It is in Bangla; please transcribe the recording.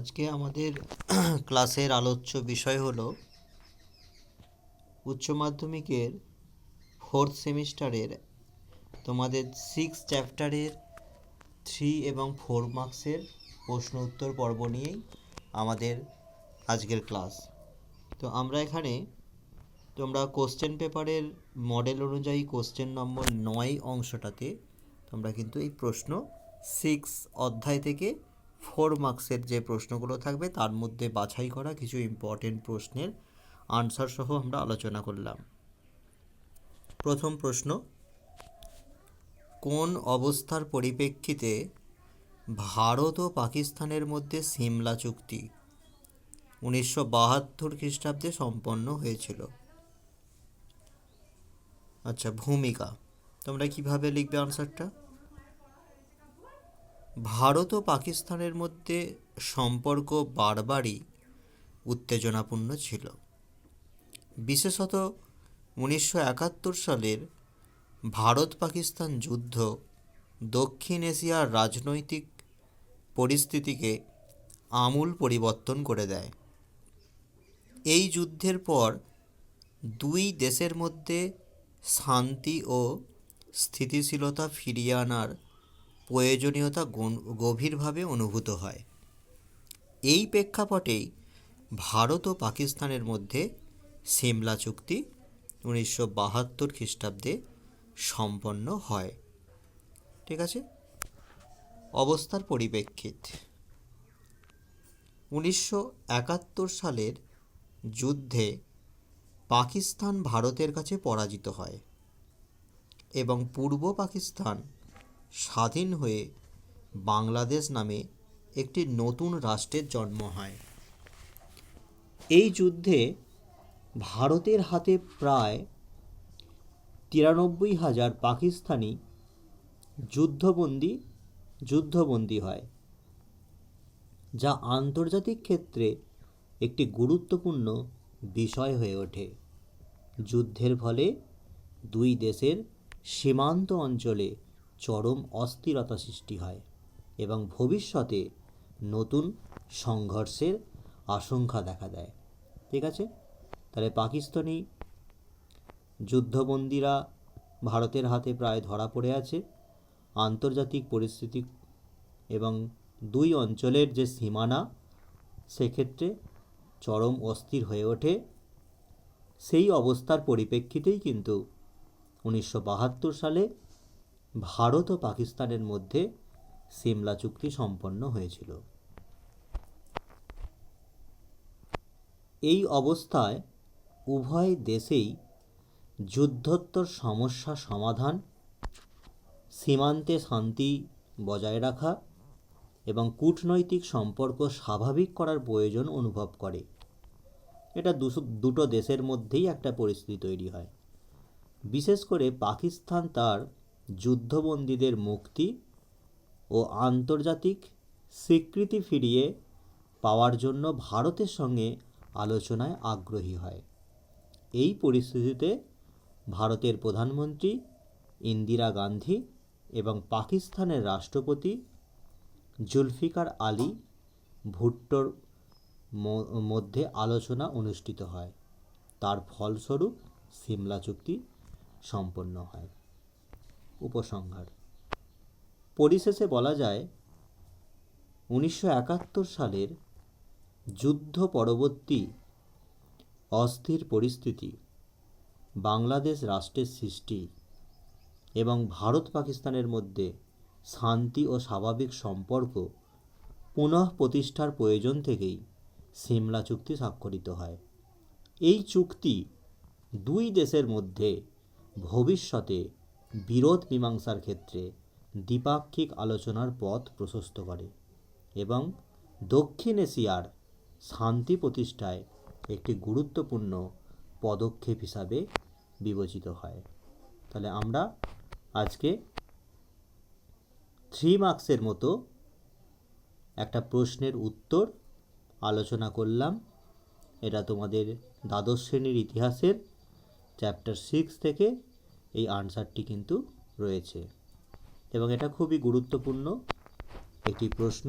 আজকে আমাদের ক্লাসের আলোচ্য বিষয় হলো উচ্চ মাধ্যমিকের 4th সেমিস্টারের তোমাদের 6 চ্যাপ্টারের 3 এবং 4 মার্কসের প্রশ্ন উত্তর পর্ব নিয়েই আমাদের আজকের ক্লাস। তো আমরা এখানে তোমরা কোশ্চেন পেপারের মডেল অনুযায়ী কোশ্চেন নম্বর 9 অংশটাতে তোমরা কিন্তু এই প্রশ্ন 6 অধ্যায় থেকে 4 মার্কসের যে প্রশ্নগুলো থাকবে তার মধ্যে বাছাই করা কিছু ইম্পর্টেন্ট প্রশ্নের আনসার সহ আমরা আলোচনা করলাম। প্রথম প্রশ্ন, কোন অবস্থার পরিপ্রেক্ষিতে ভারত ও পাকিস্তানের মধ্যে সিমলা চুক্তি 1972 খ্রিস্টাব্দে সম্পন্ন হয়েছিল? আচ্ছা, ভূমিকা। তোমরা কিভাবে লিখবে আনসারটা? ভারত ও পাকিস্তানের মধ্যে সম্পর্ক বারবারই উত্তেজনাপূর্ণ ছিল। বিশেষত 1971 সালের ভারত পাকিস্তান যুদ্ধ দক্ষিণ এশিয়ার রাজনৈতিক পরিস্থিতিকে আমূল পরিবর্তন করে দেয়। এই যুদ্ধের পর দুই দেশের মধ্যে শান্তি ও স্থিতিশীলতা ফিরিয়ে আনার প্রয়োজনীয়তা গভীরভাবে অনুভূত হয়। এই প্রেক্ষাপটেই ভারত ও পাকিস্তানের মধ্যে সিমলা চুক্তি 1972 খ্রিস্টাব্দে সম্পন্ন হয়। ঠিক আছে। অবস্থার পরিপ্রেক্ষিত, 1971 সালের যুদ্ধে পাকিস্তান ভারতের কাছে পরাজিত হয় এবং পূর্ব পাকিস্তান স্বাধীন হয়ে বাংলাদেশ নামে একটি নতুন রাষ্ট্রের জন্ম হয়। এই যুদ্ধে ভারতের হাতে প্রায় 93,000 পাকিস্তানি যুদ্ধবন্দী হয়, যা আন্তর্জাতিক ক্ষেত্রে একটি গুরুত্বপূর্ণ বিষয় হয়ে ওঠে। যুদ্ধের ফলে দুই দেশের সীমান্ত অঞ্চলে চরম অস্থিরতা সৃষ্টি হয় এবং ভবিষ্যতে নতুন সংঘর্ষের আশঙ্কা দেখা দেয়। ঠিক আছে। তাহলে পাকিস্তানি যুদ্ধবন্দীরা ভারতের হাতে প্রায় ধরা পড়ে আছে। আন্তর্জাতিক পরিস্থিতি এবং দুই অঞ্চলের যে সীমানা সেক্ষেত্রে চরম অস্থির হয়ে ওঠে। সেই অবস্থার পরিপ্রেক্ষিতেই কিন্তু 1972 সালে ভারত ও পাকিস্তানের মধ্যে সিমলা চুক্তি সম্পন্ন হয়েছিল। এই অবস্থায় উভয় দেশেই যুদ্ধোত্তর সমস্যা সমাধান, সীমান্তে শান্তি বজায় রাখা এবং কূটনৈতিক সম্পর্ক স্বাভাবিক করার প্রয়োজন অনুভব করে। এটা দুটো দেশের মধ্যেই একটা পরিস্থিতি তৈরি হয়। বিশেষ করে পাকিস্তান তার যুদ্ধবন্দীদের মুক্তি ও আন্তর্জাতিক স্বীকৃতি ফিরিয়ে পাওয়ার জন্য ভারতের সঙ্গে আলোচনায় আগ্রহী হয়। এই পরিস্থিতিতে ভারতের প্রধানমন্ত্রী ইন্দিরা গান্ধী এবং পাকিস্তানের রাষ্ট্রপতি জুলফিকার আলী ভুট্টোর মধ্যে আলোচনা অনুষ্ঠিত হয়। তার ফলস্বরূপ সিমলা চুক্তি সম্পন্ন হয়। উপসংহার, পরিশেষে বলা যায় 1971 সালের যুদ্ধ পরবর্তী অস্থির পরিস্থিতি, বাংলাদেশ রাষ্ট্রের সৃষ্টি এবং ভারত পাকিস্তানের মধ্যে শান্তি ও স্বাভাবিক সম্পর্ক পুনঃপ্রতিষ্ঠার প্রয়োজন থেকেই সিমলা চুক্তি স্বাক্ষরিত হয়। এই চুক্তি দুই দেশের মধ্যে ভবিষ্যতে বিরোধ মীমাংসার ক্ষেত্রে দ্বিপাক্ষিক আলোচনার পথ প্রশস্ত করে এবং দক্ষিণ এশিয়ার শান্তি প্রতিষ্ঠায় একটি গুরুত্বপূর্ণ পদক্ষেপ হিসাবে বিবেচিত হয়। তাহলে আমরা আজকে 3 মার্কসের মতো একটা প্রশ্নের উত্তর আলোচনা করলাম। এটা তোমাদের দ্বাদশ শ্রেণীর ইতিহাসের চ্যাপ্টার 6 থেকে এই আনসারটি কিন্তু রয়েছে এবং এটা খুবই গুরুত্বপূর্ণ একটি প্রশ্ন।